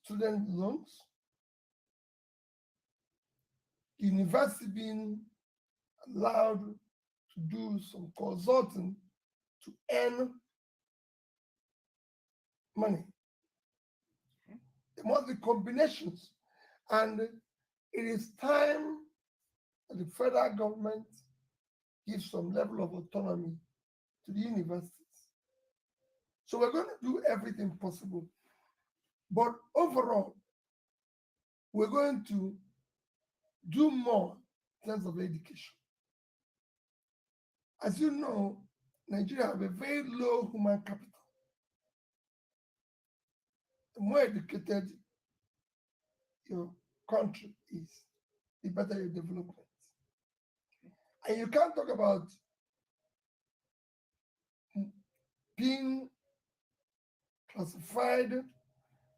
student loans, university being allowed to do some consulting to earn money. There must be combinations, and it is time that the federal government gives some level of autonomy to the universities. So we're going to do everything possible. But overall, we're going to do more in terms of education. As you know, Nigeria have a very low human capital. The more educated your country is, the better your development. And you can't talk about being classified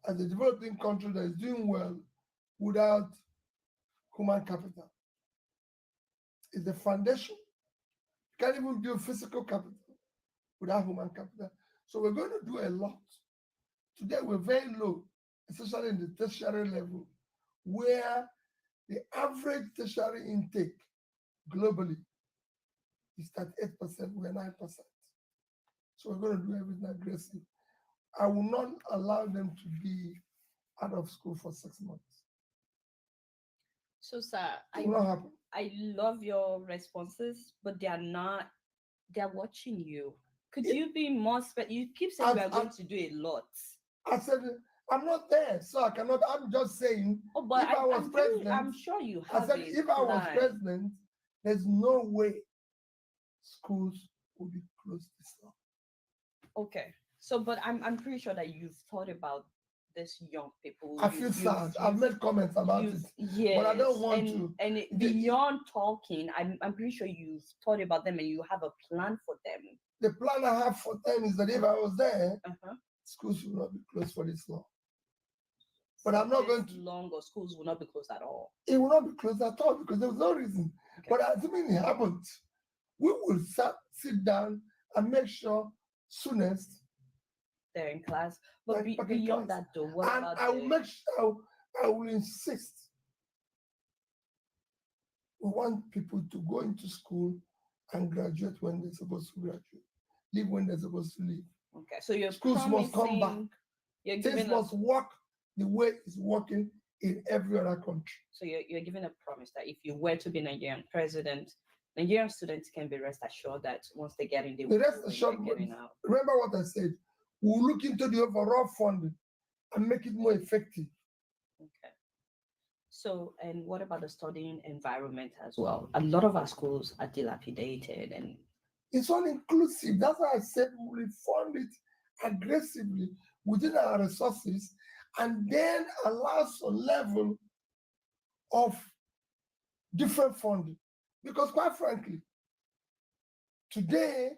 as a developing country that is doing well without human capital. It's the foundation. You can't even build physical capital without human capital. So we're going to do a lot. Today we're very low, especially in the tertiary level, where the average tertiary intake globally is at 8%, we're 9%. So we're going to do everything aggressive. I will not allow them to be out of school for 6 months. So, sir, It will not happen. I love your responses, but they're watching you. Could you be more you keep saying we are going to do a lot. I said, I'm not there, so I cannot. I'm just saying, oh, but if I was president, I'm sure you have I said, if I was president, there's no way schools will be closed this long. Okay. So, but I'm pretty sure that you've thought about these young people. I feel sad. I've made comments about it. Yes, but I don't want to. And beyond talking, I'm pretty sure you've thought about them and you have a plan for them. The plan I have for them is that if I was there, schools will not be closed for this long. But I'm not going to. Long or schools will not be closed at all. It will not be closed at all because there was no reason. Okay. But assuming it happened, we will sit down and make sure soonest they're in class. But beyond that, though, what and about I will make sure, I will insist. We want people to go into school and graduate when they're supposed to graduate, leave when they're supposed to leave. Okay, so your schools must come back. Things must work the way it's working in every other country. So you're giving a promise that if you were to be Nigerian president, Nigerian students can be rest assured that once they get in, they will rest assured. Remember what I said. We'll look into the overall funding and make it more effective. Okay. So, and what about the studying environment as well? A lot of our schools are dilapidated and it's all inclusive. That's why I said we will fund it aggressively within our resources and then allow some level of different funding. Because quite frankly, today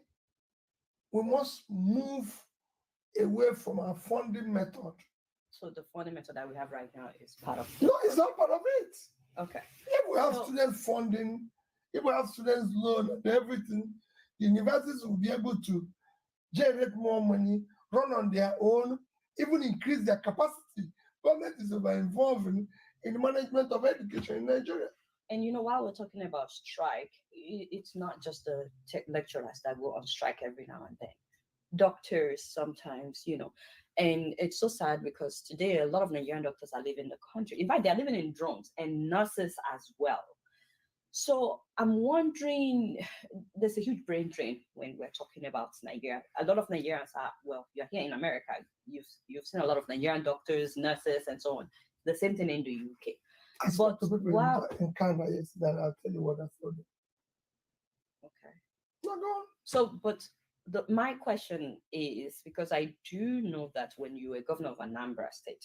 we must move away from our funding method. So the funding method that we have right now is part of it? No, it's not part of it. Okay. If we have student funding, if we have students loan and everything, the universities will be able to generate more money, run on their own, even increase their capacity. Government is over-involved in the management of education in Nigeria. And while we're talking about strike, it's not just the lecturers that go on strike every now and then. Doctors sometimes, and it's so sad because today a lot of Nigerian doctors are leaving the country. In fact, they're living in drones, and nurses as well. So I'm wondering, there's a huge brain drain when we're talking about Nigeria. A lot of Nigerians you're here in America. You've seen a lot of Nigerian doctors, nurses, and so on. The same thing in the UK. I spoke to people in Canada yesterday, I'll tell you what I told them. Okay. No, go on. So, but my question is, because I do know that when you were governor of Anambra State,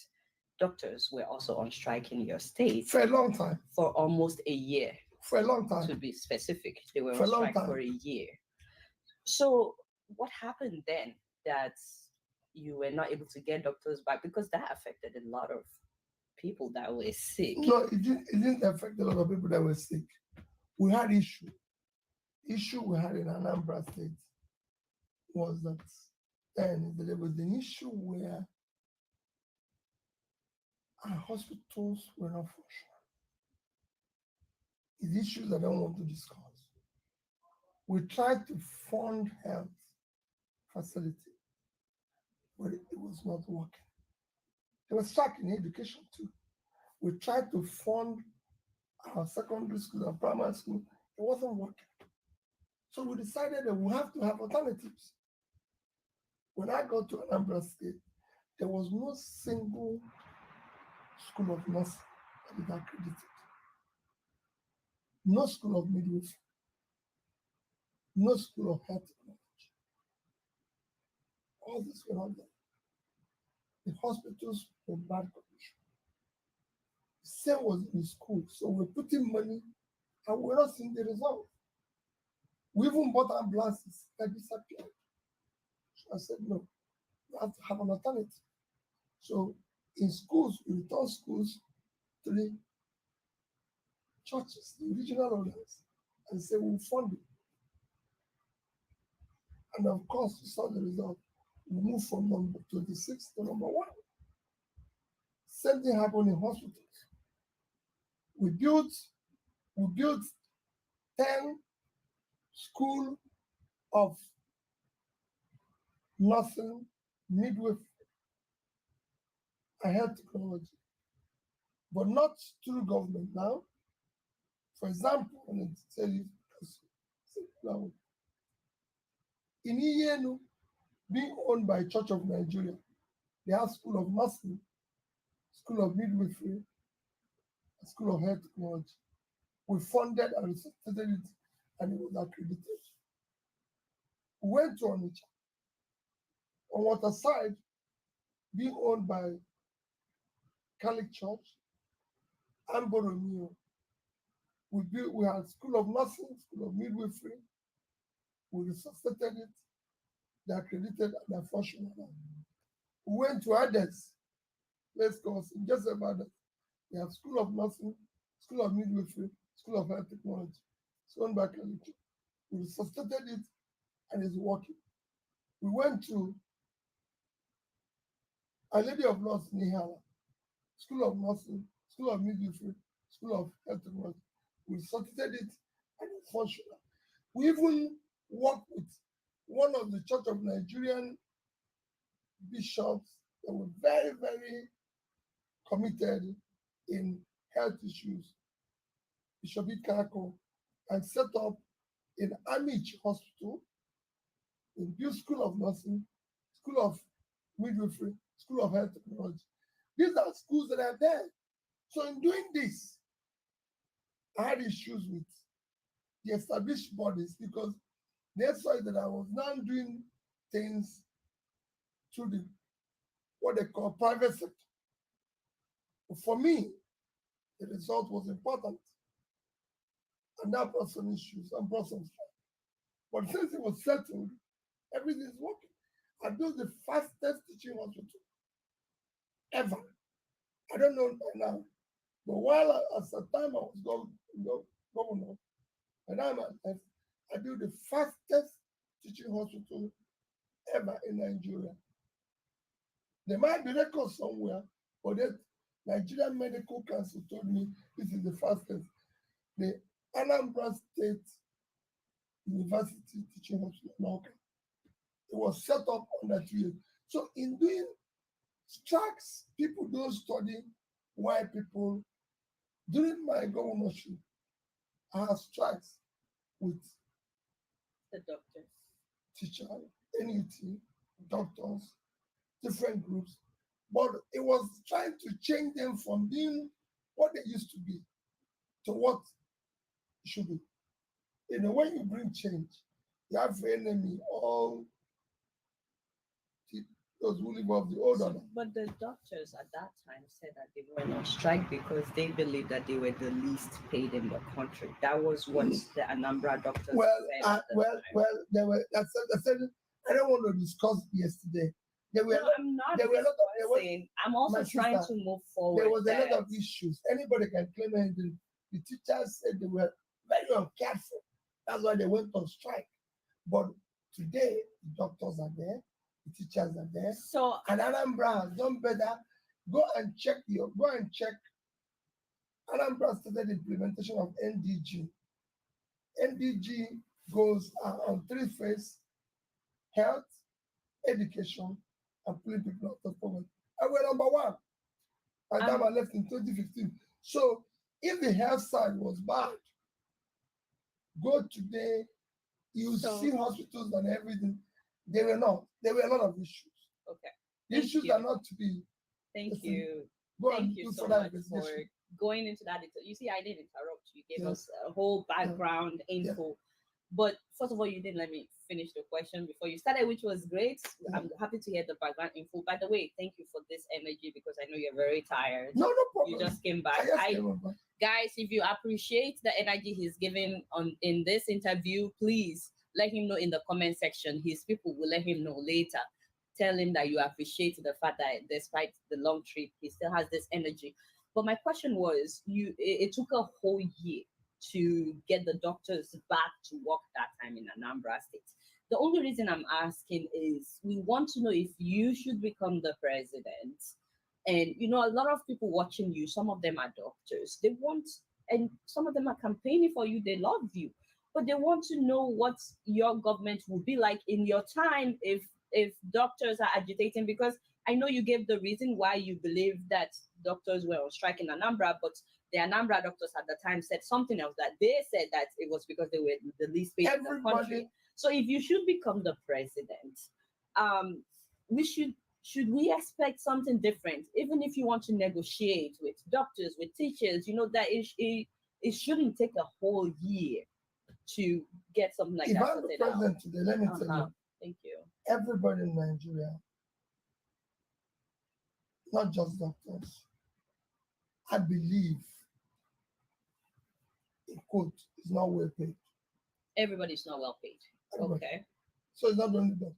doctors were also on strike in your state. For a long time. For almost a year. For a long time. To be specific, they were on strike for a year. So what happened then that you were not able to get doctors back? Because that affected a lot of people that were sick. No, it didn't affect a lot of people that were sick. We had issue. Issue we had in Anambra State was that then there was an issue where and hospitals were not functional. It's issues I don't want to discuss. We tried to fund health facility, but it was not working. There was stuck in education too. We tried to fund our secondary school and primary school. It wasn't working. So we decided that we have to have alternatives. When I got to Anambra State, there was no single school of nursing that is accredited, no school of midwifery, no school of health technology. All this were not there. The hospitals were in bad condition. The same was in the school. So we're putting money and we're not seeing the result. We even bought ambulances that disappeared. So I said, no, we have to have an alternative. So in schools, we return schools to the churches, the regional owners, and say we'll fund it. And of course, we saw the result. We moved from number 26 to number 1. Same thing happened in hospitals. We built 10 school of nursing, midwifery, and health technology, but not through government now. For example, I'm going to tell you now, in Iyenu, being owned by Church of Nigeria, they have School of Nursing, School of Midwifery, and School of Health Technology. We funded and resuscitated it, and it was accredited. We went to Onitsha. On water side, being owned by Catholic Church and Boromeo. We had School of Nursing, School of Midwifery. We resuscitated it. They accredited and they're functional now. We went to others. Let's go just about that. They have School of Nursing, School of Midwifery, School of Health Technology. It's owned by Catholic Church. We resuscitated it and it's working. We went to Our Lady of Lourdes Nihala, School of Nursing, School of Midwifery, School of Health Technology. We resuscitated it and it's functional. We even worked with one of the Church of Nigerian bishops that were very, very committed in health issues, Bishop Ikako, and set up in Amich Hospital, in Build School of Nursing, School of Midwifery, School of Health Technology. These are schools that are there. So in doing this, I had issues with the established bodies because that's why that I was now doing things through the what they call private sector. But for me, the result was important. And that brought some issues and brought some stress. But since it was settled, everything is working. I built the fastest teaching hospital ever. I don't know by now. But at the time I was governor, and I built the fastest teaching hospital ever in Nigeria. There might be records somewhere, but the Nigerian Medical Council told me this is the fastest. The Anambra State University Teaching Hospital, it was set up under 2 years. So in doing strikes, people don't study why people. During my governorship, I had strikes with The doctors. teachers, NET, doctors, different groups, but it was trying to change them from being what they used to be to what it should be. When you bring change, you have for enemy all those who live off the old order. But the doctors at that time said that they were on strike because they believed that they were the least paid in the country. That was what the Anambra doctors said. There were. I said I don't want to discuss yesterday. There were. No, I'm not There were a lot of. discussing. I'm also trying to move forward. There was a lot of issues. Anybody can claim anything. The teachers said they were very uncareful. That's why they went on strike. But today, the doctors are there, the teachers are there, So and Anambra has done better Go and check Anambra started implementation of NDG. NDG goes on three phases: health, education, and putting people out of poverty. And we're number one by the time Um, I left in 2015. So if the health side was bad, go today, you see so hospitals and everything. They were not. There were a lot of issues. okay. The Thank issues you. are not to be Thank listen, you. go Thank and you do so further much for investigation. going into that. You see, I didn't interrupt. You gave Yeah, us a whole yeah, background yeah, info. But first of all, you didn't let me finish the question before you started, which was great. yeah. I'm happy to hear the background info. By the way, thank you for this energy because I know you're very tired. No, no You problem. just came I back. just came over. Guys, if you appreciate the energy he's giving on in this interview, please let him know in the comment section. His people will let him know later. Tell him that you appreciate the fact that despite the long trip, he still has this energy. But my question was, it took a whole year to get the doctors back to work that time in Anambra State. The only reason I'm asking is we want to know if you should become the president. And a lot of people watching you, some of them are doctors. They want, and some of them are campaigning for you. They love you, but they want to know what your government will be like in your time if doctors are agitating. Because I know you gave the reason why you believe that doctors were on strike in Anambra, but the Anambra doctors at the time said something else, that they said that it was because they were the least paid in the country. Everybody, So if you should become the president, um, we should we expect something different, even if you want to negotiate with doctors, with teachers, that it shouldn't take a whole year to get something like if that I'm the sorted out. president today, let me tell Uh-huh. you, Thank you. everybody in Nigeria, not just doctors, I believe, in quote, is not well paid. Everybody's not well paid. Everybody. Okay. So it's not only doctors.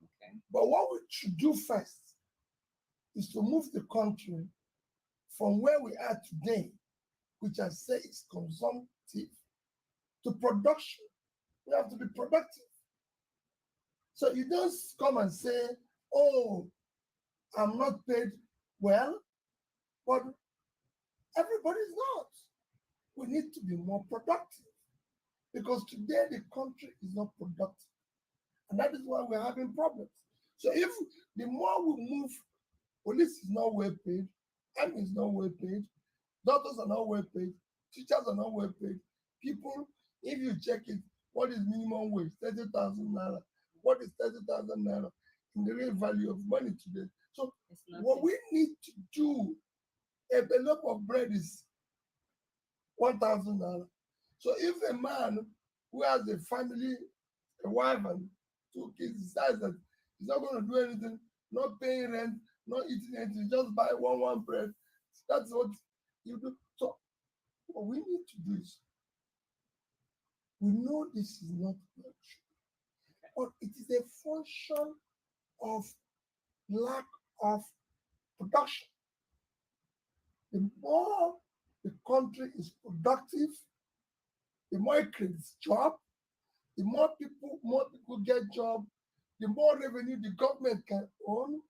Okay. But what we should do first is to move the country from where we are today, which I say is consumptive, to production. We have to be productive. So you don't come and say, oh, I'm not paid well, but everybody's not. We need to be more productive because today the country is not productive. And that is why we're having problems. So if the more we move, police is not well paid, army is not well paid, doctors are not well paid, teachers are not well paid. People, if you check it, what is minimum wage? 30,000 naira. What is 30,000 naira in the real value of money today? So It's what nothing. we need to do, a loaf of bread is 1,000 naira. So if a man who has a family, a wife and two kids decides that he's not going to do anything, not paying rent, not eating anything, just buy one bread, that's what you do. So what we need to do is, we know this is not true, but it is a function of lack of production. The more the country is productive, the more it creates job, the more people get job, the more revenue the government can own,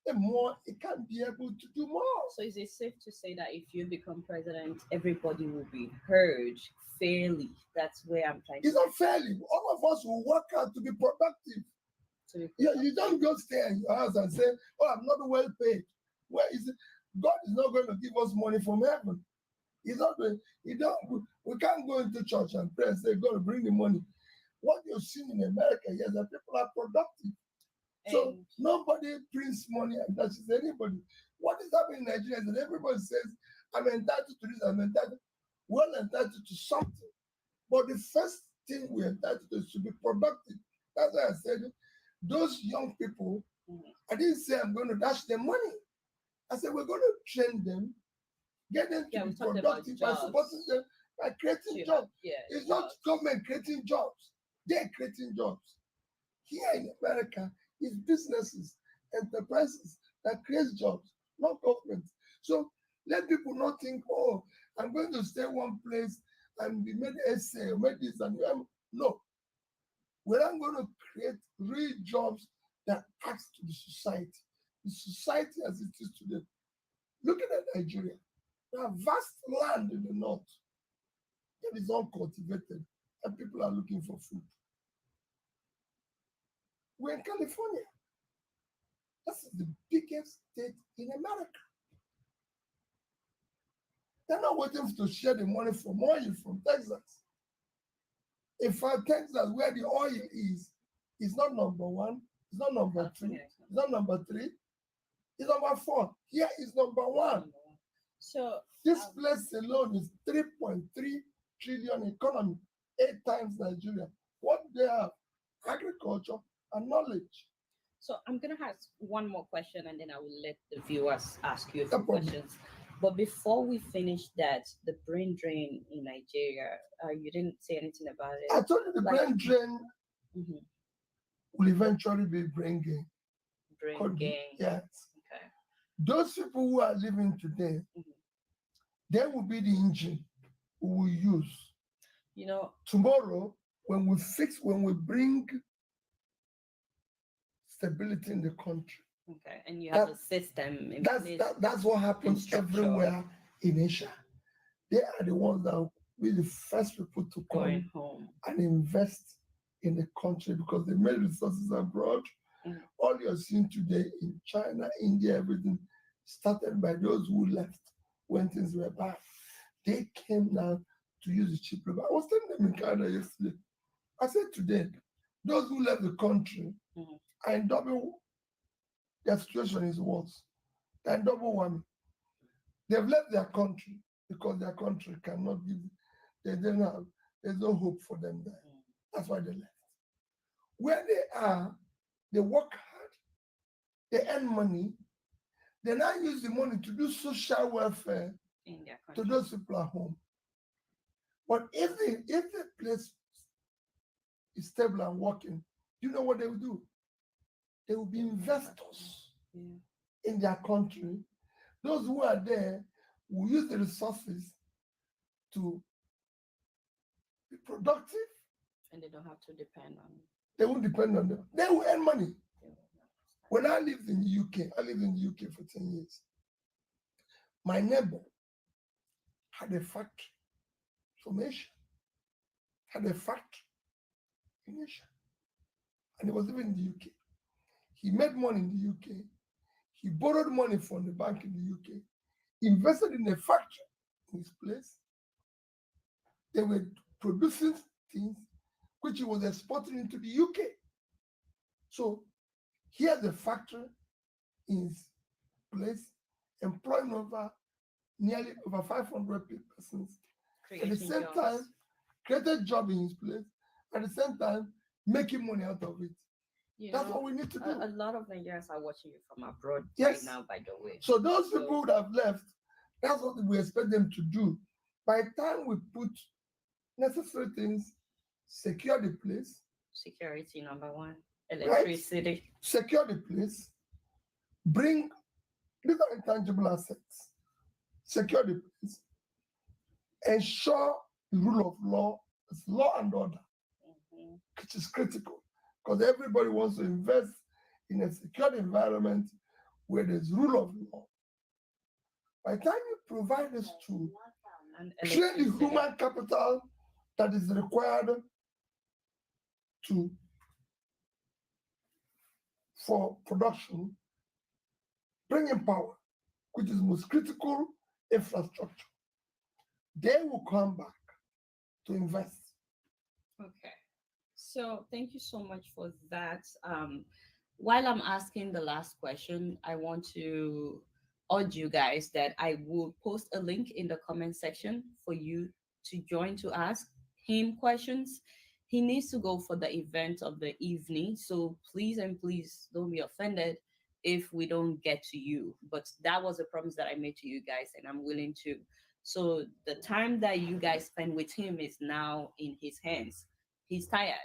the more it can be able to do more. So is it safe to say that if you become president, everybody will be heard fairly? That's where I'm trying It's not fairly. All of us will work hard to be productive. to be Yeah, productive. you don't go stay in your house and say, "Oh, I'm not well paid." Where is it? God is not going to give us money from heaven. He's not going. He don't. We can't go into church and pray and say, "God, bring the money." What you've seen in America is that people are productive. So And nobody prints money and touches anybody. What is happening in Nigeria is that everybody says, "I'm entitled to this. I'm entitled." Well, entitled to something. But the first thing we're entitled to is to be productive. That's why I said those young people, mhm. I didn't say I'm going to dash them money. I said we're going to train them, get them to Yeah, be we talked about productive by supporting jobs. them by creating To have, jobs. yeah, It's not jobs. government creating jobs. They're creating jobs. Here in America, it's businesses, enterprises that create jobs, not government. So let people not think, oh, I'm going to stay one place and be made essay or made this and no. We're not going to create real jobs that add to the society. the society as it is today. Looking at Nigeria, there are vast land in the north that is uncultivated and people are looking for food. We're in California. This is the biggest state in America. They're not waiting to share the money from oil from Texas. In fact, Texas, where the oil is not number one, it's not number two, it's not number three, it's number four. Here is number one. So this place alone is 3.3 trillion economy, 8 times Nigeria. What they have? Agriculture and knowledge. So I'm gonna ask one more question, and then I will let the viewers ask you a No few problem. questions. But before we finish that, the brain drain in Nigeria, you didn't say anything about I it. told you the Like- brain drain Mhm. will eventually be brain gain. Brain Could be, gain. yes. Okay. Those people who are living today, Mhm. they will be the engine we will use. You know, Tomorrow, when we bring stability in the country, okay, and you have That- a system in place. that's what happens structure. everywhere in Asia. They are the ones that will be the first people to Going come home. and invest in the country because they made resources abroad. Mm. All you're seeing today in China, India, everything started by those who left when things were bad. They came now to use the cheap labor. I was telling them in Canada yesterday. I said today, those who left the country Mhm. are in double, their situation is worse. They're in double whammy. They've left their country because their country cannot give, they don't have, there's no hope for them there. That's why they left. Where they are, they work hard, they earn money, they now use the money to do social welfare In their to country. those people at home. But if the place is stable and working, you know what they will do? They will be investors Yeah. in their country. Those who are there will use the resources to be productive. And they don't have to depend on. They won't depend on them. They will earn money. They will not. When I lived in the UK, I lived in the UK for 10 years. My neighbor had a factory from Asia, had a factory in Asia, and he was living in the UK. He made money in the UK. He borrowed money from the bank in the UK, invested in a factory in his place. They were producing things which he was exporting into the UK. So here's the factory in his place, employing nearly over 500 persons. At the Creating same jobs. time, created job in his place. At the same time, making money out of it. You That's know, what we need to do. a lot of Nigerians are watching you from abroad Yes. right now, by the way. So those people would have left. That's what we expect them to do. By the time we put necessary things, secure the place, Security, number one. Electricity. secure the place, bring these are intangible assets, secure the place, ensure the rule of law is law and order, Mhm. which is critical because everybody wants to invest in a secure environment where there's rule of law. By the time you provide this tool, And train the electricity. human capital that is required for production, bring in power, which is most critical infrastructure. They will come back to invest. Okay. So thank you so much for that. While I'm asking the last question, I want to urge you guys that I will post a link in the comment section for you to join to ask him questions. He needs to go for the event of the evening. So please and please don't be offended if we don't get to you. But that was a promise that I made to you guys, and I'm willing to. So the time that you guys spend with him is now in his hands. He's tired.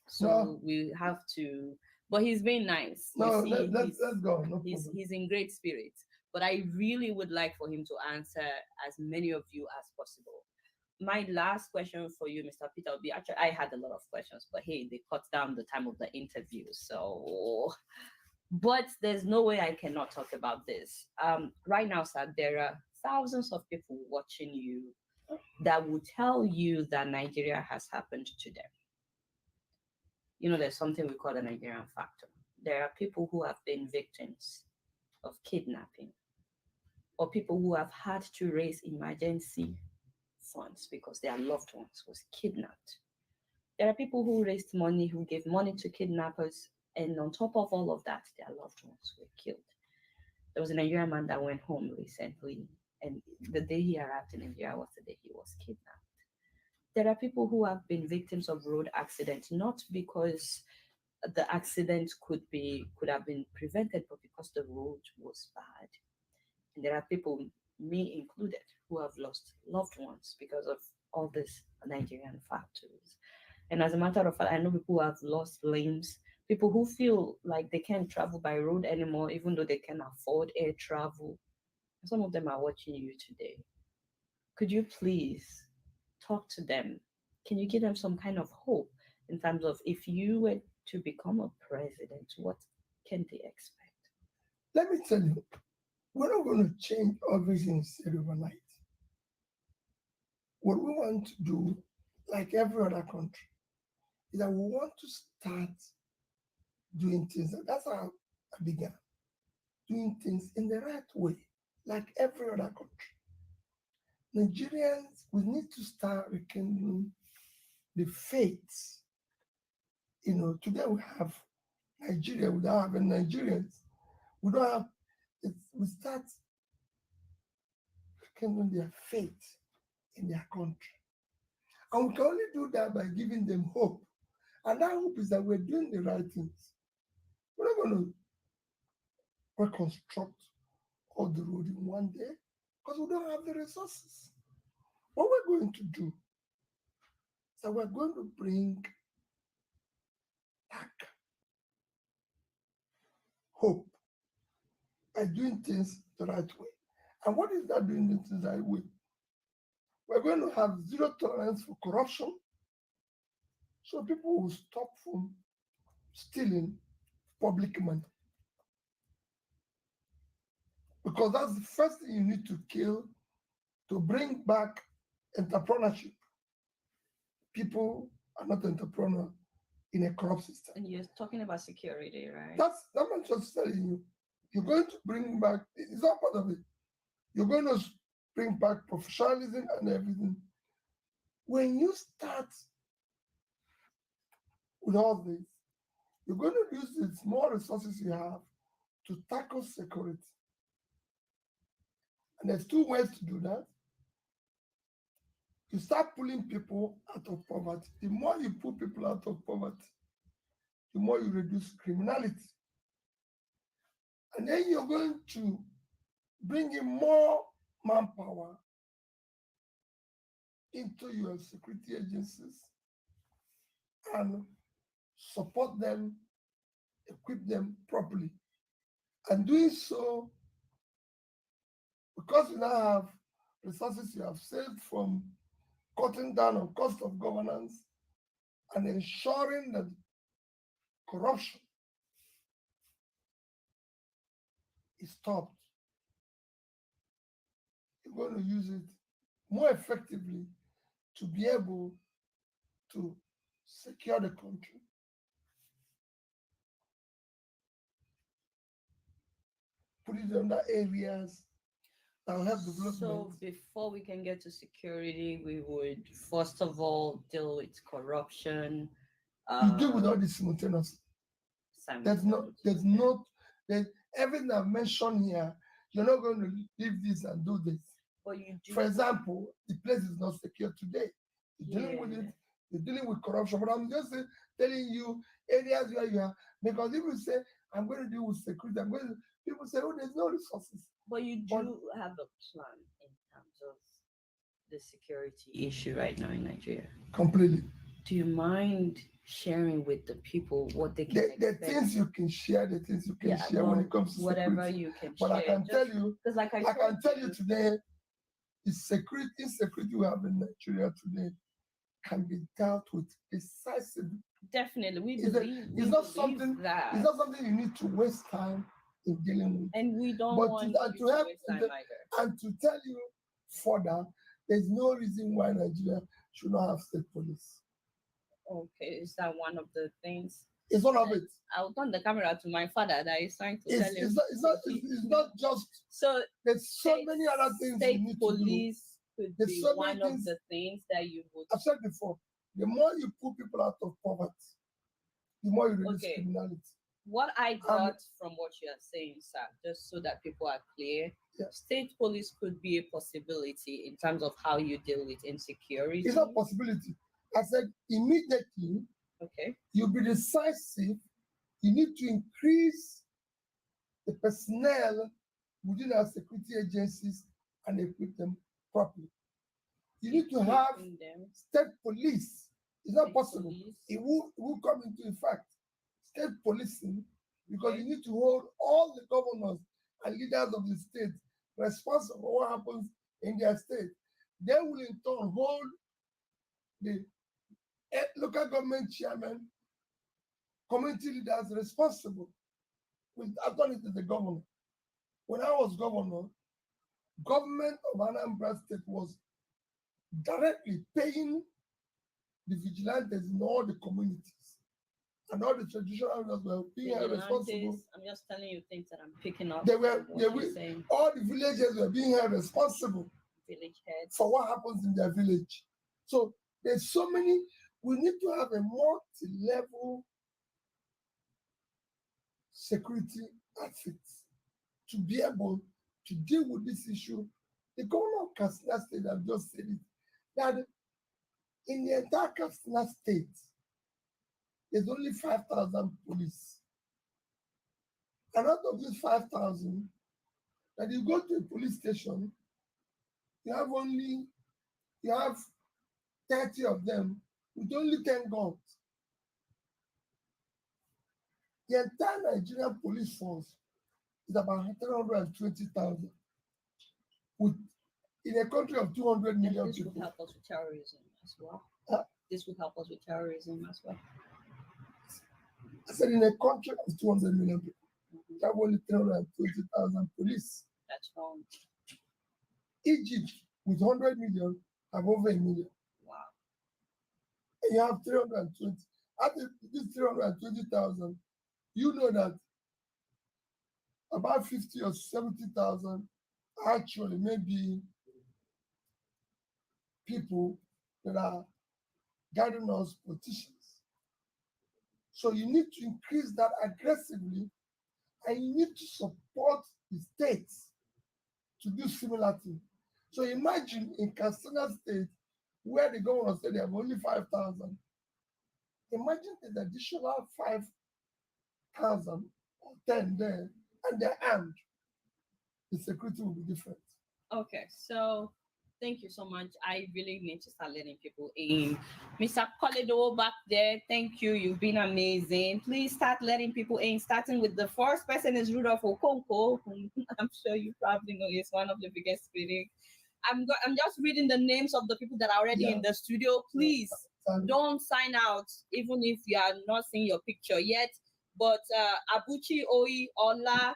So No. we have to, but he's being nice. You No, see, let's go. No he's problem. he's in great spirits. But I really would like for him to answer as many of you as possible. My last question for you, Mr. Peter, will be actually I had a lot of questions, but hey, they cut down the time of the interview. So But there's no way I cannot talk about this. Right now, sir, there are thousands of people watching you that will tell you that Nigeria has happened to them. There's something we call the Nigerian factor. There are people who have been victims of kidnapping, or people who have had to raise emergency funds because their loved ones was kidnapped. There are people who raised money, who gave money to kidnappers, and on top of all of that, their loved ones were killed. There was a Nigerian man that went home recently, and the day he arrived in Nigeria was the day he was kidnapped. There are people who have been victims of road accidents, not because the accident could have been prevented, but because the road was bad. And there are people, me included, who have lost loved ones because of all these Nigerian factors. And as a matter of fact, I know people who have lost limbs, people who feel like they can't travel by road anymore, even though they can afford air travel. Some of them are watching you today. Could you please talk to them? Can you give them some kind of hope in terms of if you were to become a president, what can they expect? Let me tell you, we're not going to change everything said overnight. What we want to do, like every other country, is that we want to start doing things. That's how I began. Doing things in the right way, like every other country. Nigerians, we need to start rekindling the faith. Today we have Nigeria without having Nigerians. We don't have it. We start rekindling their faith in their country. And we can only do that by giving them hope. And that hope is that we're doing the right things. We're not going to reconstruct all the road in one day because we don't have the resources. What we're going to do is that we're going to bring back hope by doing things the right way. And what is that doing things the right way? We're going to have zero tolerance for corruption, so people will stop from stealing public money. Because that's the first thing you need to kill to bring back entrepreneurship. People are not entrepreneur in a corrupt system. And you're talking about security, right? That's I'm just telling you. You're going to bring back, it's not part of it. You're going to bring back professionalism and everything. When you start with all this, you're going to use the small resources you have to tackle security. And there's two ways to do that. You start pulling people out of poverty. The more you pull people out of poverty, the more you reduce criminality. And then you're going to bring in more manpower into your security agencies and support them, equip them properly. And doing so, because you now have resources you have saved from cutting down on cost of governance and ensuring that corruption is stopped, you're going to use it more effectively to be able to secure the country, put it under areas that will help development. So before we can get to security, we would first of all deal with corruption. You deal with all this simultaneously. There's everything I've mentioned here. You're not going to leave this and do this. But you do. For example, the place is not secure today. You're dealing with it. You're dealing with corruption. But I'm just telling you areas where you are. Because if you say, I'm going to deal with security, people say, oh, there's no resources. But you do have a plan in terms of the security issue right now in Nigeria. Completely. Do you mind sharing with the people what they can expect? The things you can share, the things you can share when it comes to whatever security. you can but share. I can tell you, like I can tell you today, the insecurity we have in Nigeria today can be dealt with decisively Definitely, we It's, believe it's not something. that, It's not something you need to waste time in dealing with. and we don't But want and you to to help waste time either. and to tell you further, there's no reason why Nigeria should not have state police. Okay, is that one of the things? It's one of it. I'll turn the camera to my father that is trying to It's, tell him. it's not just. So There's so many other things you state need to do. police could There's be so one many of things. the things that you would. I've said before, the more you pull people out of poverty, the more you reduce Okay. criminality. What I got from what you are saying, sir, just so that people are clear, Yeah. state police could be a possibility in terms of how you deal with insecurity. It's not a possibility. I said immediately, Okay. you'll be decisive. You need to increase the personnel within our security agencies and equip them properly. You need to have Equipping them. state police. It's not State possible. police. It will come into effect. State policing, because Okay. you need to hold all the governors and leaders of the state responsible for what happens in their state. They will in turn hold the local government chairman, community leaders responsible. I've done it as the governor. When I was governor, government of Anambra State was directly paying the vigilantes in all the communities. And all the traditional leaders were being held responsible. I'm just telling you things that I'm picking up. Saying. All the villages were being held responsible. Village heads. For what happens in their village. So there's so many. We need to have a multi-level security outfit to be able to deal with this issue. The governor of Katsina State have just said it, that in the entire Katsina State, there's only 5,000 police. And out of these 5,000, that you go to a police station, you have 30 of them with only 10 guns. The entire Nigerian police force is about 320,000. In a country of 200 million this people. This will help us with terrorism as well. This will help us with terrorism as well. I said in a country of 200 million people, you have only 320,000 police. That's wrong. Egypt, with 100 million, have over a million. Wow. And you have 320. Out of this 320,000, you know that about 50 or 70,000 actually maybe people that are guiding us politicians. So you need to increase that aggressively, and you need to support the states to do similar things. So imagine in Katsina State, where the governor said they have only 5,000. Imagine an additional 5,000 or 10 there, and they're armed. The security will be different. Okay, so thank you so much. I really need to start letting people in. Mr. Koledo back there, thank you. You've been amazing. Please start letting people in, starting with the first person is Rudolph Okonkwo, whom I'm sure you probably know is one of the biggest critics. I'm just reading the names of the people that are already in the studio. Please don't sign out, even if you are not seeing your picture yet. But Abuchi Oi Ola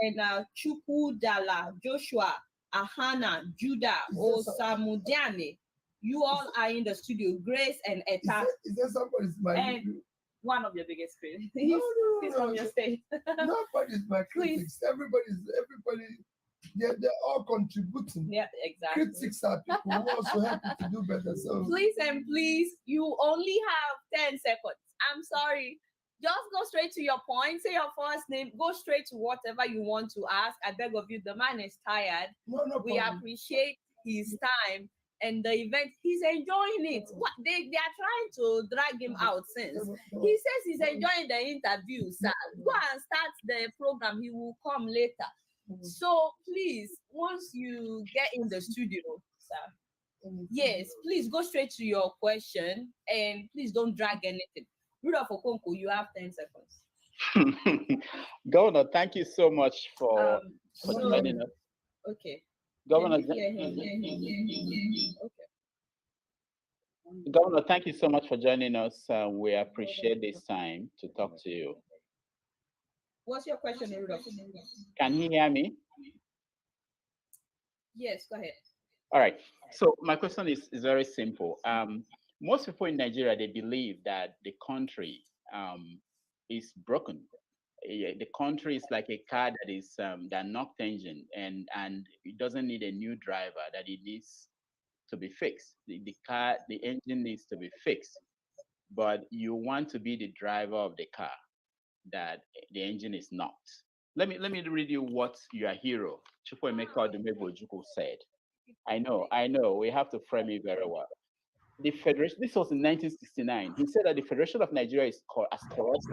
and Chukwu Dala Joshua Ahana, Judah, Osamudiane, you all are in the studio. Grace and Eta. Is there somebody's my and one of your biggest critics? No, He's from your state. Nobody's my critics. Everybody, they're all contributing. Yeah, exactly. Critics are people who also help you to do better. So please and please, you only have 10 seconds. I'm sorry. Just go straight to your point. Say your first name. Go straight to whatever you want to ask. I beg of you. The man is tired. No we problem. Appreciate his time and the event. He's enjoying it. What they are trying to drag him out since. He says he's enjoying the interview, sir. Go and start the program. He will come later. So please, once you get in the studio, sir, yes, please go straight to your question and please don't drag anything. Rudolph Okonkwo, you have 10 seconds. Governor, thank you so much for joining us. Okay. Governor, Okay. Governor, thank you so much for joining us. We appreciate this time to talk to you. What's your question, Rudolph? Can he hear me? Yes, go ahead. All right. So my question is very simple. Most people in Nigeria, they believe that the country is broken. The country is like a car that is that knocked engine, and it doesn't need a new driver. That it needs to be fixed. The engine needs to be fixed. But you want to be the driver of the car that the engine is not. Let me read you what your hero Chukwuemeka Odumegwu said. I know. We have to frame it very well. The Federation. This was in 1969. He said that the Federation of Nigeria is as corrupt,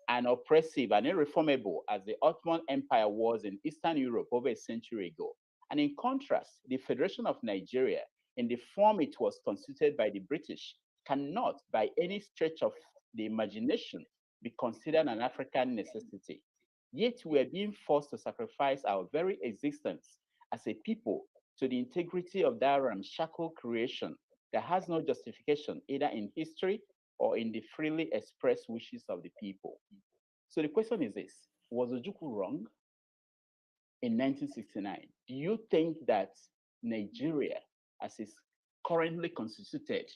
oppressive and irreformable as the Ottoman Empire was in Eastern Europe over a century ago. And in contrast, the Federation of Nigeria, in the form it was constituted by the British, cannot, by any stretch of the imagination, be considered an African necessity. Yet we are being forced to sacrifice our very existence as a people to the integrity of that ramshackle creation that has no justification either in history or in the freely expressed wishes of the people. So the question is this: was Ojukwu wrong in 1969? Do you think that Nigeria, as is currently constituted,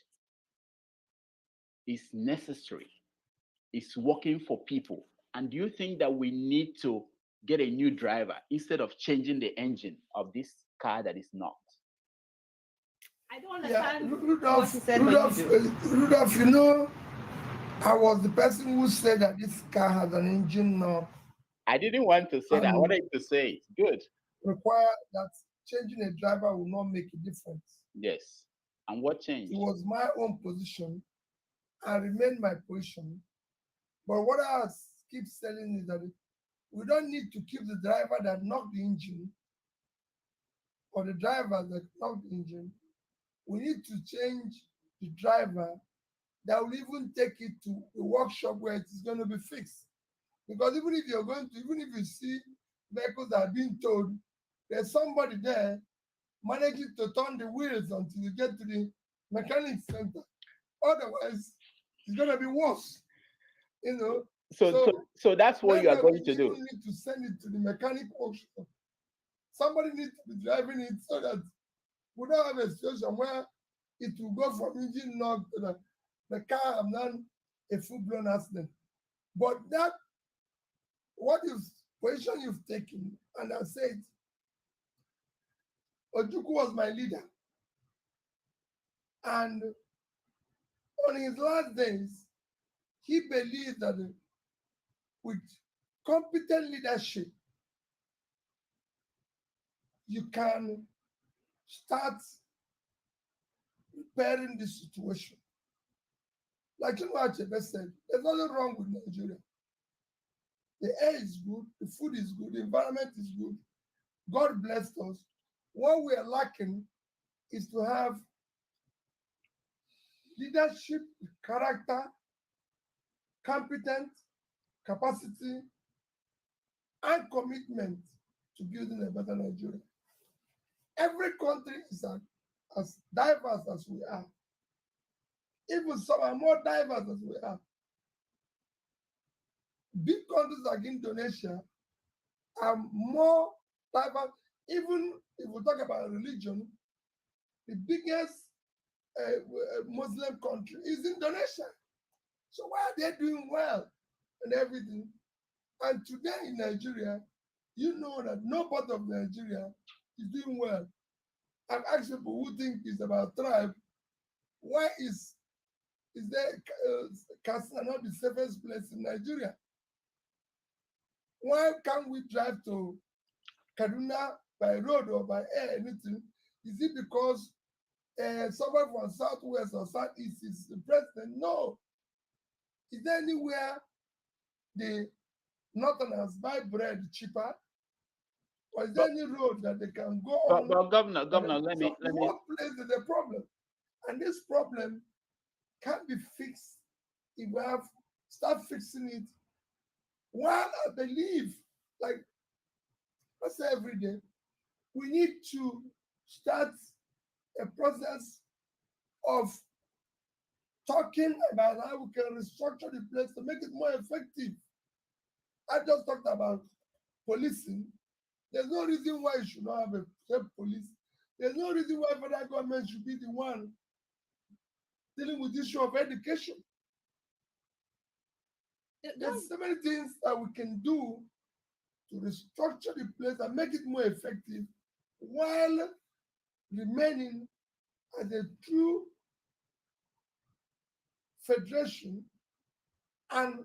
is necessary, is working for people? And do you think that we need to get a new driver instead of changing the engine of this car that is not? I don't Yeah, understand what you Rudolph, said, but you Rudolph, do. Rudolph, I was the person who said that this car has an engine knob I didn't want to say that. I and wanted to say it. Good. require that changing a driver will not make a difference. Yes. And what changed? It was my own position. I remain my position. But what I keep saying is that we don't need to keep the driver that knocked the engine or the driver that knocked the engine. We need to change the driver that will even take it to a workshop where it is going to be fixed. Because even if you see vehicles that are being towed, there's somebody there managing to turn the wheels until you get to the mechanic center. Otherwise, it's going to be worse. So that's what you are going to do. We need to send it to the mechanic workshop. Somebody needs to be driving it so that we don't have a situation where it will go from engine knock to the car and then a full-blown accident. But what position you've taken, and I said, Ojukwu was my leader. And on his last days, he believed that with competent leadership, you can start repairing the situation. Like Achebe said, there's nothing wrong with Nigeria. The air is good, the food is good, the environment is good. God blessed us. What we are lacking is to have leadership, character, competence, capacity, and commitment to building a better Nigeria. Every country is as diverse as we are. Even some are more diverse as we are. Big countries like Indonesia are more diverse. Even if we talk about religion, the biggest Muslim country is Indonesia. So why are they doing well and everything? And today in Nigeria, you know that no part of Nigeria is doing well. I've asked people who think it's about tribe, why is there Katsina not the safest place in Nigeria? Why can't we drive to Kaduna by road or by air, anything? Is it because someone from southwest or southeast is the president? No. Is there anywhere the northerners buy bread cheaper? Or is there any road that they can go on? But Governor, let me. What place is the problem? And this problem can't be fixed if we start fixing it. While I believe, like I say every day, we need to start a process of talking about how we can restructure the place to make it more effective. I just talked about policing. There's no reason why you should not have a state police. There's no reason why federal government should be the one dealing with the issue of education. There's so many things that we can do to restructure the place and make it more effective while remaining as a true federation and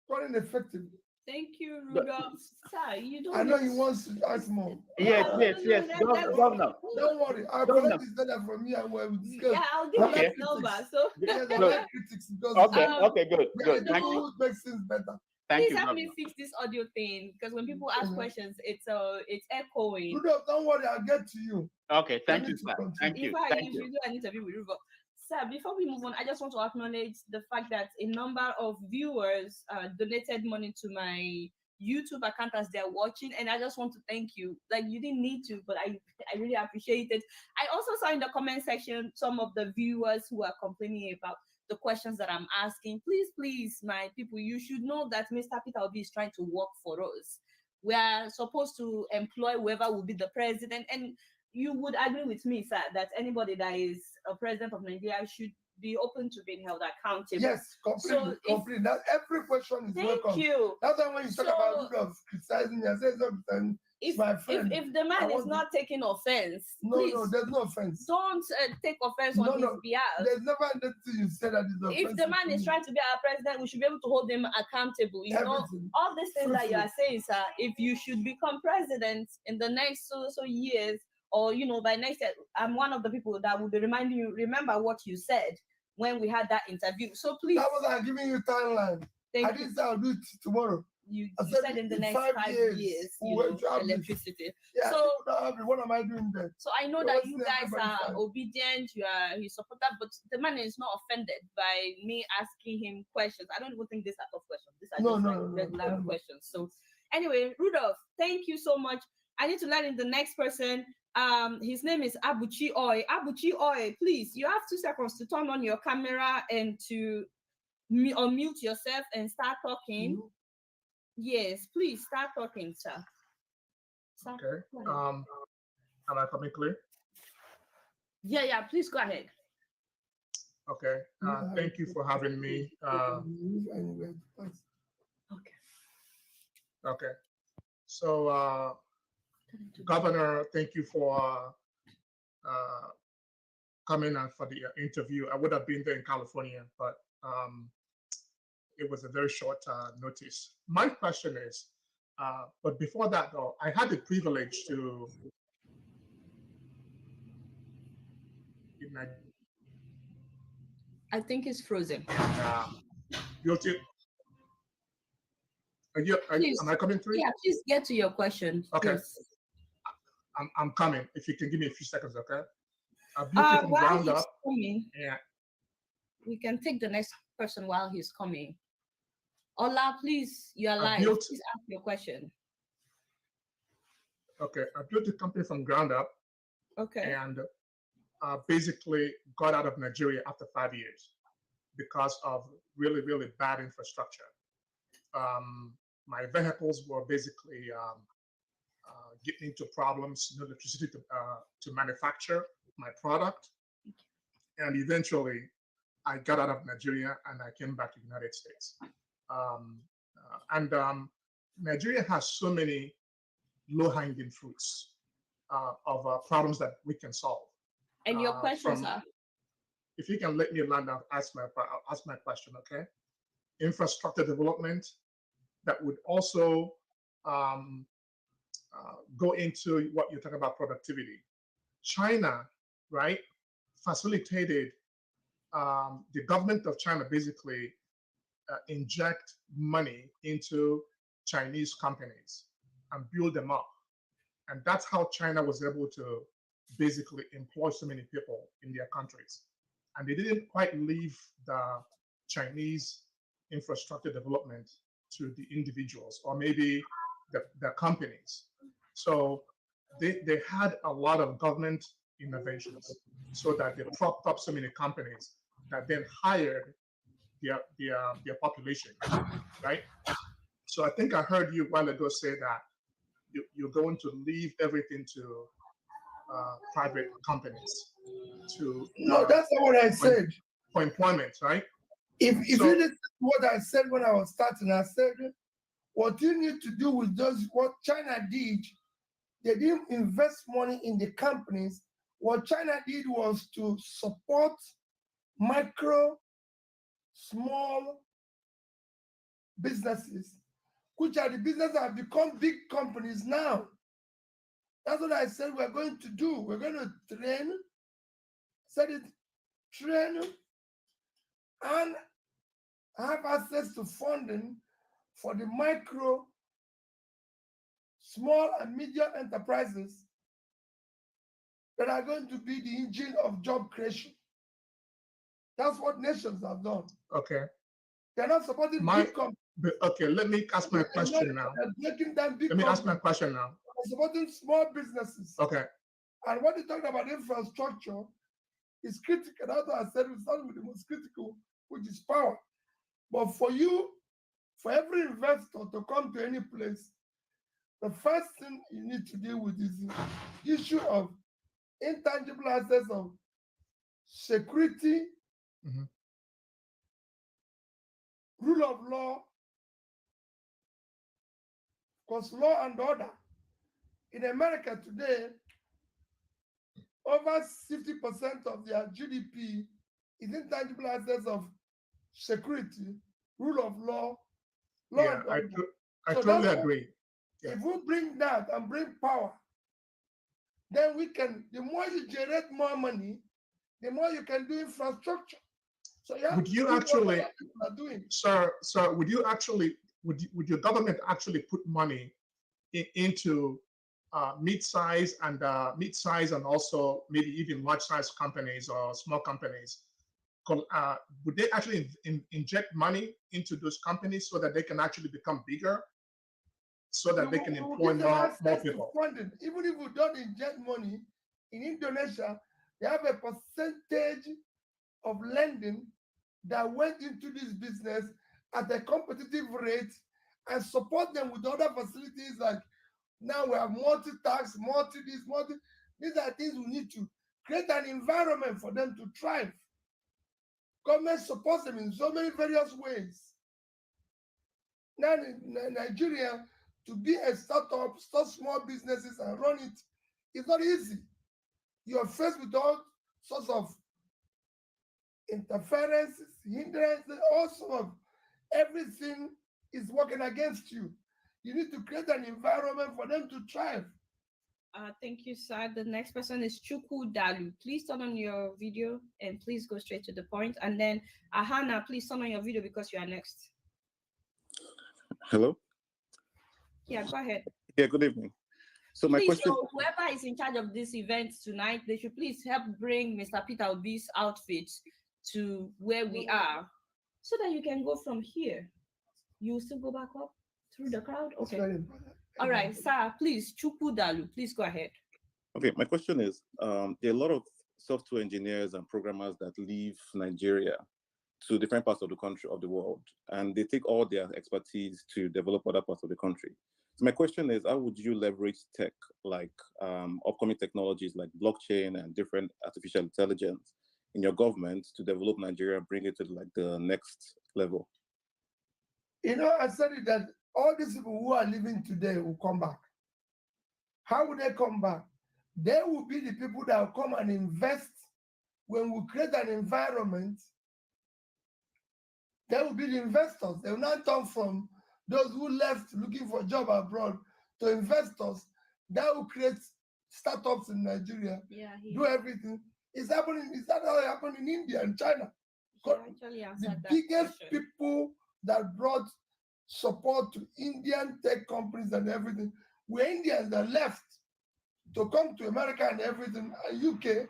running effectively. Thank you, Rudolph. Sir, you don't. I know he wants to ask more. Yes, No, yes, no, yes. that's- Governor. Don't worry, I'll Governor. collect this data from you and we'll discuss. Yeah, I'll give Okay. you his number. So Yes, I Good. like critics because Okay, Um, okay, good, we are good. the Thank people you. who makes things better. Thank please you, help Governor. me fix this audio thing because when people ask Mhm. questions, it's echoing. Rudolph, don't worry, I'll get to you. Okay, thank Let you, me sir. continue. Thank In you. fact, Thank you you. should do an interview with Rudolph. Sir, before we move on, I just want to acknowledge the fact that a number of viewers donated money to my YouTube account as they're watching, and I just want to thank you. Like you didn't need to, but I really appreciate it. I also saw in the comment section some of the viewers who are complaining about the questions that I'm asking. Please, my people, you should know that Mr. Peter Obi is trying to work for us. We are supposed to employ whoever will be the president, and you would agree with me, sir, that anybody that is a president of Nigeria should be open to being held accountable. Yes, completely, So if- completely. That every question is Thank welcome. you. That's why when you talk about So- Rudolph criticizing me, I say something. My friend, If the I man is want to- not taking offense, No, please no, there's no offense. don't take offense No, on no, his behalf. There's never anything you said that is offensive. If the man to is me. trying to be our president, we should be able to hold him accountable. You know, Everything. all these things that you Fruitful. are saying, sir, if you should become president in the next so years, or by next year, I'm one of the people that will be reminding you, remember what you said when we had that interview. So please, That was I'm giving you timeline. I thank you. didn't say I'll do it tomorrow. You I said said in the in next 5 5 years, years, we went to have this. electricity. Yeah, So- people don't have it. What am I doing there? So I know You're that you wasting guys everybody's are time. obedient, you are his supporter, but the man is not offended by me asking him questions. I don't even think these are tough questions. These are No, just no, like no, no, regular no. questions. So anyway, Rudolph, thank you so much. I need to let in the next person. His name is Abuchi Oi. Abuchi Oi, please, you have 2 seconds to turn on your camera and to unmute yourself and start talking. Mhm. Yes, please start talking, sir. Sir, Okay. go ahead. Am I coming clear? Yeah, please go ahead. Okay. Thank you for having me. Anyway, thanks. Okay. Okay. So, Governor, thank you for coming on for the interview. I would have been there in California, but it was a very short notice. My question is, but before that, though, I had the privilege to I think it's frozen. built it. Please. Am I coming through? Yeah, please get to your question. Okay. Please. I'm coming. If you can give me a few seconds, okay? I built it from While ground he's up. coming, Yeah. we can take the next person while he's coming. Ola, please, you are live. built- Please ask your question. Okay. I built the company from ground up Okay. and basically got out of Nigeria after 5 years because of really, really bad infrastructure. My vehicles were basically getting into problems, no electricity to manufacture my product. And eventually, I got out of Nigeria and I came back to the United States. Nigeria has so many low-hanging fruits of problems that we can solve. And your questions are? If you can let me land, I'll ask my question, okay? Infrastructure development that would also go into what you're talking about, productivity. China, right, facilitated the government of China basically inject money into Chinese companies and build them up. And that's how China was able to basically employ so many people in their countries. And they didn't quite leave the Chinese infrastructure development to the individuals or maybe the companies. So they had a lot of government innovations, so that they propped up so many companies that then hired their population, right? So I think I heard you a while ago say that you're going to leave everything to private companies to No, that's not what I said. for employment, right? If So- you listen to what I said when I was starting, I said what you need to do with those what China did, they didn't invest money in the companies. What China did was to support micro, small businesses, which are the businesses that have become big companies now. That's what I said we're going to do. We're going to train and have access to funding for the micro, small, and medium enterprises that are going to be the engine of job creation. That's what nations have done. Okay. They're not supporting My- big companies. But okay, let me ask my question now. They're making them big Let me ask my companies. question now. They're supporting small businesses. Okay. And when you talk about infrastructure, it's critical. That's why I said we start with the most critical, which is power. But for every investor to come to any place, the first thing you need to deal with is the issue of intangible assets of security, Mhm. rule of law, because law and order. In America today, over 60% of their GDP is intangible assets of security, rule of law, Yeah, and I order. So totally that's agree. Yeah. If we bring that and bring power, then the more you generate more money, the more you can do infrastructure. So you have Would to you do what actually- other people are doing. Sir, would your government actually put money into mid-size and also maybe even large-size companies or small companies? Would they actually inject money into those companies so that they can actually become bigger, so that they can We will employ give them more access to people? funding. Even if we don't inject money, in Indonesia, they have a percentage of lending that went into this business at a competitive rate and support them with other facilities like now we have multi-tax, multi-this, multi. These are things we need to create an environment for them to thrive. Government supports them in so many various ways. Now in Nigeria, to be a startup, start small businesses and run it, it's not easy. You're faced with all sorts of interferences, hindrances, all sorts of everything is working against you. You need to create an environment for them to thrive. Thank you, sir. The next person is Chuku Dalu. Please turn on your video and please go straight to the point. And then Ahana, please turn on your video because you are next. Hello? Yeah, go ahead. Yeah, good evening. So my Please, question, so whoever is in charge of this event tonight, they should please help bring Mr. Peter Obi's outfit to where we are so that you can go from here. You will still go back up through the crowd? It's Okay. very important. All right, sir, please, Chuku Dalu, please go ahead. okay, my question is, there are a lot of software engineers and programmers that leave Nigeria to different parts of the country, of the world, and they take all their expertise to develop other parts of the country. So my question is, how would you leverage tech, like upcoming technologies like blockchain and different artificial intelligence in your government to develop Nigeria, bring it to like the next level? You know, I said it that all these people who are living today will come back. How will they come back? They will be the people that will come and invest when we create an environment. They will be the investors. They will not turn from those who left looking for a job abroad to investors that will create startups in Nigeria, Yeah, do everything. It's happening. Is that how it happened in India and China? he actually answered The that biggest question. people that brought support to Indian tech companies and everything were Indians that left to come to America and everything, and UK.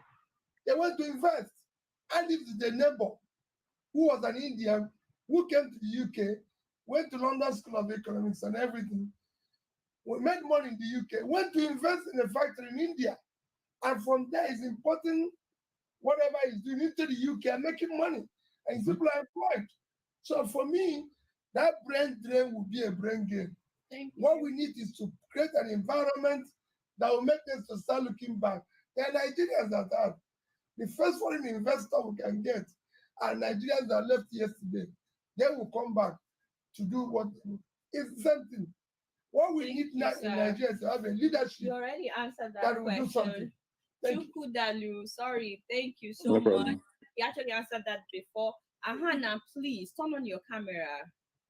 They went to invest. I lived with a neighbor who was an Indian who came to the UK, went to London School of Economics and everything. We made money in the UK, went to invest in a factory in India. And from there, he's importing whatever he's doing into the UK and making money. And people are employed. So for me, that brain drain will be a brain gain. What we need is to create an environment that will make us to start looking back. There are Nigerians that have the first foreign investor we can get are Nigerians that left yesterday. They will come back to do what it's something. What we need now in Nigeria is to have a leadership. You already answered that that will do question. something. Thank you. Chukwudalu, sorry, thank you so No much. problem. You actually answered that before. Ahana, please turn on your camera.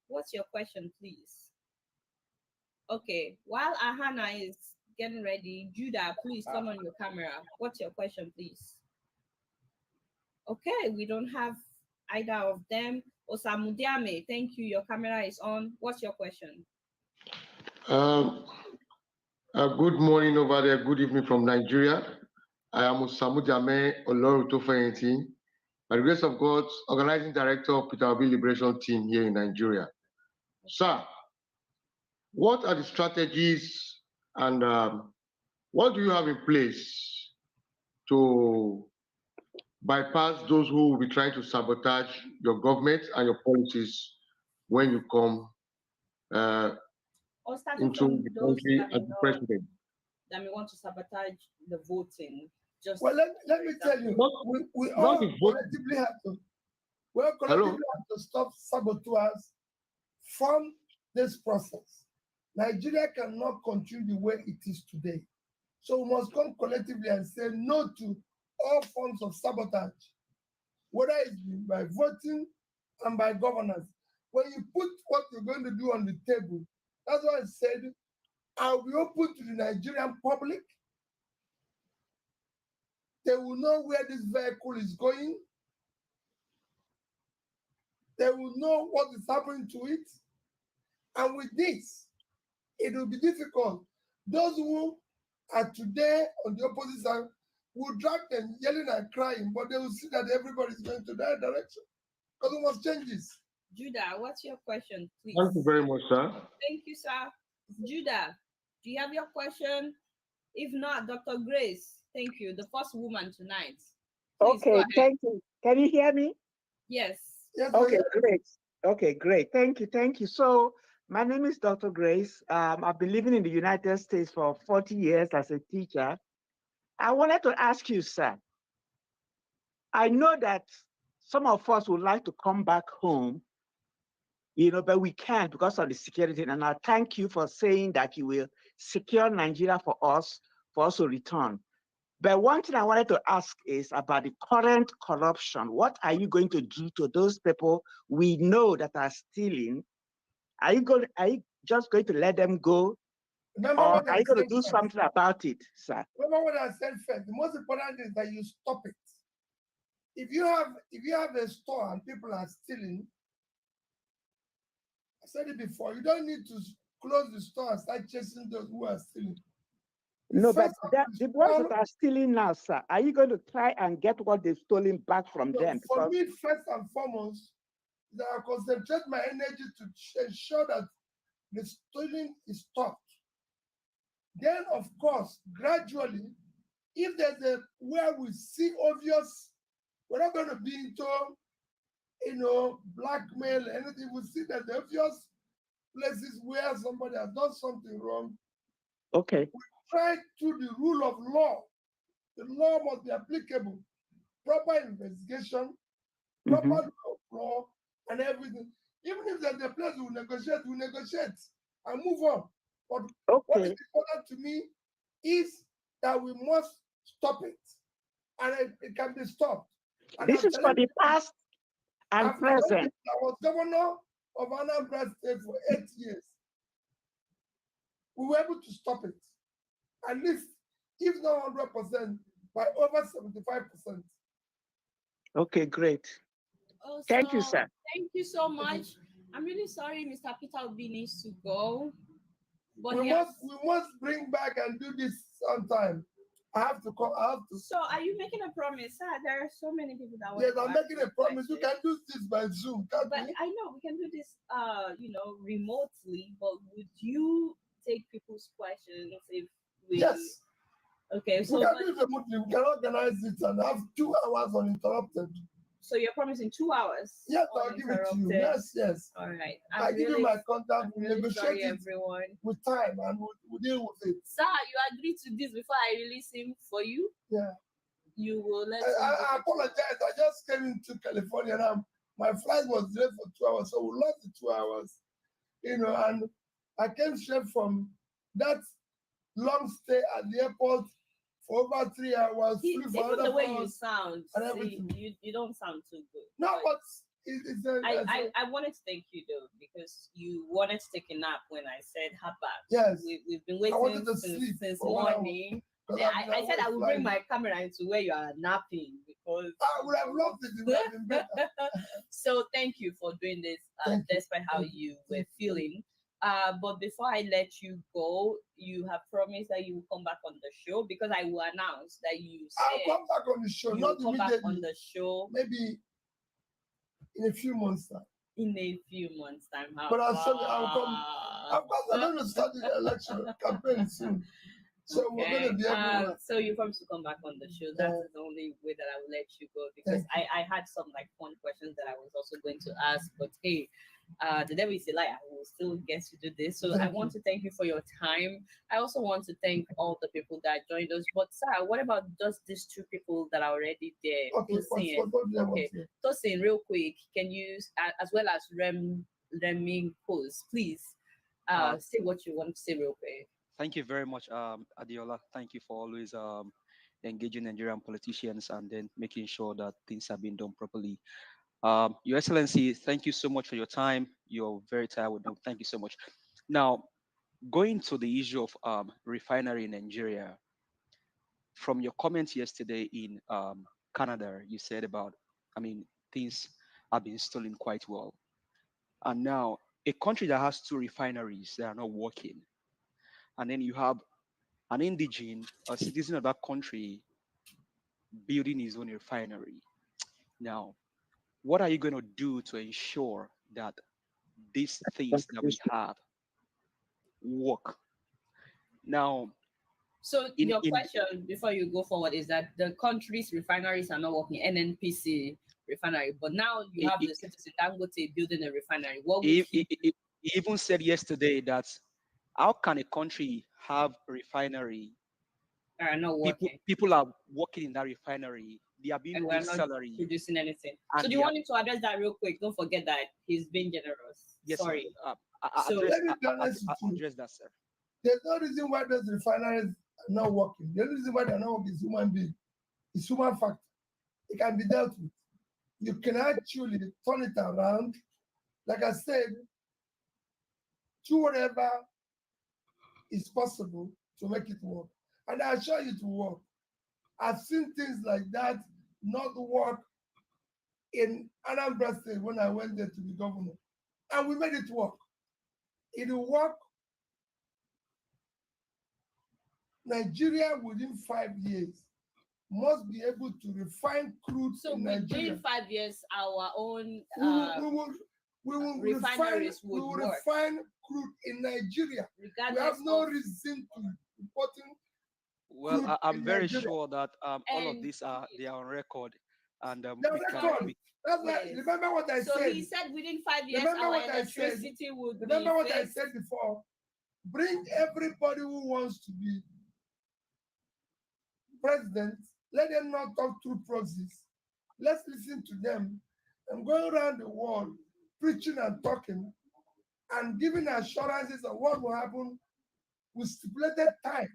What's your question, please? Okay, while Ahana is getting ready, Judah, please turn on your camera. What's your question, please? Okay, we don't have either of them. Osamudiame, thank you. Your camera is on. What's your question? Good morning over there. Good evening from Nigeria. I am Osamu Jame Olorutofayenti, by the grace of God, organizing director of Peter Obi Liberation Team here in Nigeria. Sir, what are the strategies and what do you have in place to bypass those who will be trying to sabotage your government and your policies when you come into the country as the president? That may want to sabotage the voting. Just Well, let me tell you, we all collectively have to stop saboteurs from this process. Nigeria cannot continue the way it is today. So we must come collectively and say no to all forms of sabotage, whether it's by voting and by governance. When you put what you're going to do on the table, that's why I said, are we open to the Nigerian public? They will know where this vehicle is going. They will know what is happening to it. And with this, it will be difficult. Those who are today on the opposite side will drag them yelling and crying, but they will see that everybody is going to that direction. Because we must change this. Judah, what's your question, please? Thank you very much, sir. Thank you, sir. Judah, do you have your question? If not, Dr. Grace, thank you, the first woman tonight. Please okay, thank you. Can you hear me? Yes. Yes. Okay, great. Okay, great. Thank you. So my name is Dr. Grace. I've been living in the United States for 40 years as a teacher. I wanted to ask you, sir, I know that some of us would like to come back home, but we can't because of the security. And I thank you for saying that you will secure Nigeria for us to return. But one thing I wanted to ask is about the current corruption. What are you going to do to those people we know that are stealing? Are you just going to let them go? Remember Or what are I you going to said do first. something about it, sir? Remember what I said first. The most important is that you stop it. If you have a store and people are stealing, I said it before, you don't need to close the store and start chasing those who are stealing. No, but the ones that are stealing now, sir, are you going to try and get what they've stolen back from them? For me, first and foremost, that I concentrate my energy to ensure that the stealing is stopped. Then, of course, gradually, if there's a where we see obvious, we're not going to be into, blackmail, anything. We see that the obvious places where somebody has done something wrong. Okay. We try to the rule of law. The law must be applicable. Proper investigation, proper rule of law, and everything. Even if there's a place we negotiate and move on. But what is important to me is that we must stop it. And it can be stopped. And this is for the past and present. I was governor of Anambra State for 8 years. We were able to stop it. At least, if not 100%, by over 75%. Okay, great. Thank you, sir. Thank you so much. I'm really sorry Mr. Peter Obi needs to go. But we must bring back and do this sometime. I have to come. So are you making a promise, sir? There are so many people that want Yes, I'm making a promise. You can do this by Zoom, can't but we? I know we can do this remotely, but would you take people's questions if we Yes. Okay, We so can do it remotely. We can organize it and have 2 hours uninterrupted. so you're promising 2 hours? Yes, I'll give it to you. uninterrupted? Yes. All right. I give you my contact. I'm We really negotiate sorry, it everyone. with time and we'll deal with it. Sir, you agreed to this before I release him for you? Yeah. You will let I apologize. I just came into California and my flight was delayed for 2 hours, so we lost the 2 hours. And I came straight from that long stay at the airport for over 3 hours. Even the way you sound, you don't sound too good. No, but it's I wanted to thank you though, because you wanted to take a nap when I said hop back. Yes. We've been waiting since morning. I said I would bring my camera into where you are napping because I would have loved it. It would have been better. So thank you for doing this, despite how you were feeling. But before I let you go, you have promised that you will come back on the show, because I will announce that I'll come back on the show. Not come immediately. back on the show. Maybe in a few months time. In a few months time. But I'll come. Of course, I'm going to start the election campaign soon. So we're going to be everywhere. So you promise to come back on the show. That's the only way that I will let you go, because I had some fun questions that I was also going to ask. But hey, the devil is a liar. I will still get to do this. So I want to thank you for your time. I also want to thank all the people that joined us. But sir, what about just these 2 people that are already there? Tosin, real quick, can you, as well as Remy Pose, please say what you want to say real quick. Thank you very much, Adeola. Thank you for always engaging Nigerian politicians and then making sure that things are being done properly. Your Excellency, thank you so much for your time. You're very tired with them. Thank you so much. Now, going to the issue of refinery in Nigeria, from your comments yesterday in Canada, you said about, things have been stolen quite well. And now, a country that has 2 refineries that are not working, and then you have an indigene, a citizen of that country, building his own refinery. Now, what are you going to do to ensure that these things that we have work? Now, so your question before you go forward is that the country's refineries are not working, NNPC refinery, but now you have the citizen Dangote building a refinery. What would he even said yesterday that how can a country have a refinery? Not working. People are working in that refinery. They are being paid salary. Producing anything. So do you want him to address that real quick? Don't forget that he's being generous. Yes, sorry. Let me be honest with you. Address that, sir. There's no reason why those refineries are not working. The only reason why they're not working is human being. It's human factor. It can be dealt with. You can actually turn it around. Like I said, do whatever is possible to make it work. And I assure you to work. I've seen things like that not work in Anambra State when I went there to be governor. And we made it work. It will work. Nigeria within 5 years must be able to refine crude in Nigeria. Within 5 years, our own we will refineries refine crude in Nigeria. We have no reason to importing. Well, I'm very sure that all of these they are on record, and That's why. Remember what I said. So he said within 5 years, our electricity would. Remember what I said before. Bring everybody who wants to be president. Let them not talk through proxies. Let's listen to them. I'm going around the world preaching and talking and giving assurances of what will happen with stipulated time.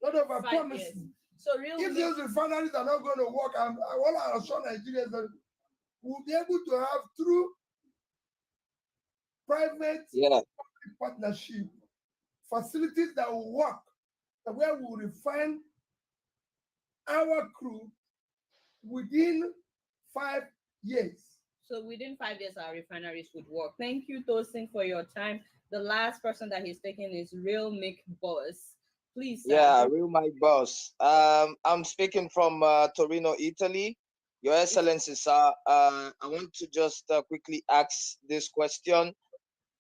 Not over promising. So really, if those refineries are not going to work, I want to assure Nigerians that we'll be able to have through private partnership facilities that will work, where we'll refine our crude within 5 years. So within 5 years, our refineries would work. Thank you, Tosin, for your time. The last person that he's taking is Real Mick Boss. Please. Yeah, Real Mick Boss. I'm speaking from Torino, Italy. Your Excellency, sir, I want to just quickly ask this question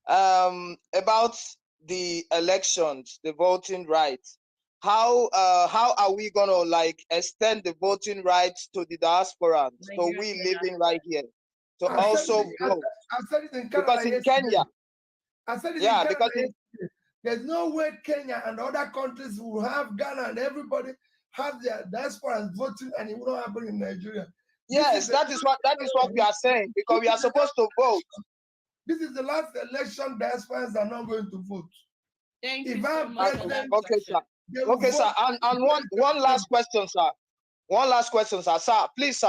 about the elections, the voting rights. how are we gonna like extend the voting rights to the diaspora, so we living right here, to also vote? I said it in Canada Because in yesterday. Kenya, I said it yeah, in Canada because in, yesterday. There's no way Kenya and other countries will have Ghana and everybody have their diaspora voting, and it will not happen in Nigeria. yes, that is what we are saying, because we are supposed to vote. This is the last election diasporans are not going to vote. Thank If you so I'm much for president, that Okay, sir. they will Okay, sir. vote. And one last question, sir. One last question, sir. Sir, please, sir.